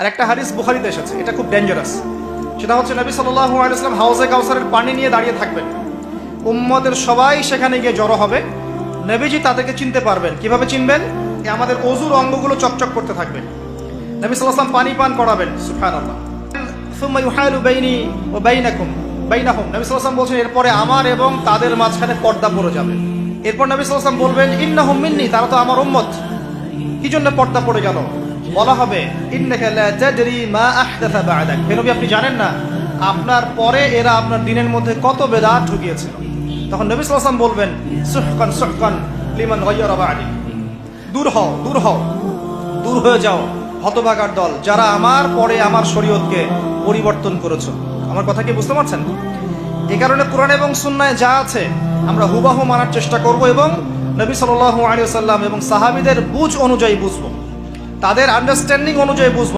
আর একটা হাদিস বুখারীতে এসেছে, এটা খুব ডেঞ্জারাস। সেটা হচ্ছে নবী সাল্লাল্লাহু আলাইহি ওয়াসাল্লাম হাউজে কাউসারের পানি নিয়ে দাঁড়িয়ে থাকবেন, উম্মতের সবাই সেখানে গিয়ে জড়ো হবে, নবীজি তাদেরকে চিনতে পারবেন। কিভাবে চিনবেন? আমাদের অজুর অঙ্গগুলো চকচক করতে থাকবে, নবী সাল্লাল্লাহু আলাইহি ওয়াসাল্লাম পানি পান করাবেন, সুবহানাল্লাহ। সুম্মা ইউহালু বাইনি ওয়া বাইনাকুম বাইনাহুম, নবী সাল্লাল্লাহু আলাইহি ওয়াসাল্লাম বলছেন এরপরে আমার এবং তাদের মাঝখানে পর্দা পড়ে যাবে। এরপর নবী সাল্লাল্লাহু আলাইহি ওয়াসাল্লাম বলবেন ইন্নাহুম মিন্নি, তারা তো আমার উম্মত। কি জন্য পর্দা পড়ে গেল? বলা হবে ইন্নাকা লা তাদরি মা আহদাথা বা'দাক, হে নবী আপনি জানেন না আপনার পরে এরা আপনার দিনের মধ্যে কত বেদাত ঢুকিয়েছিল। তখন নবী সাল্লাল্লাহু আলাইহি ওয়াসাল্লাম বলবেন সুহকান সুহকান লিমান গায়্যারা বা'দি, দূর হও দূর হও, দূর হয়ে যাও হতভাগার দল, যারা আমার পরে আমার শরীয়তকে পরিবর্তন করেছো। আমার কথা কি বুঝতে পারছেন? এই কারণে কোরআন এবং সুন্নায় যা আছে আমরা হুবাহু মানার চেষ্টা করব এবং নবী সাল্লাল্লাহু আলাইহি ওয়াসাল্লাম এবং সাহাবীদের বুঝ অনুযায়ী বুঝবো, তাদের আন্ডারস্ট্যান্ডিং অনুযায়ী বুঝবো।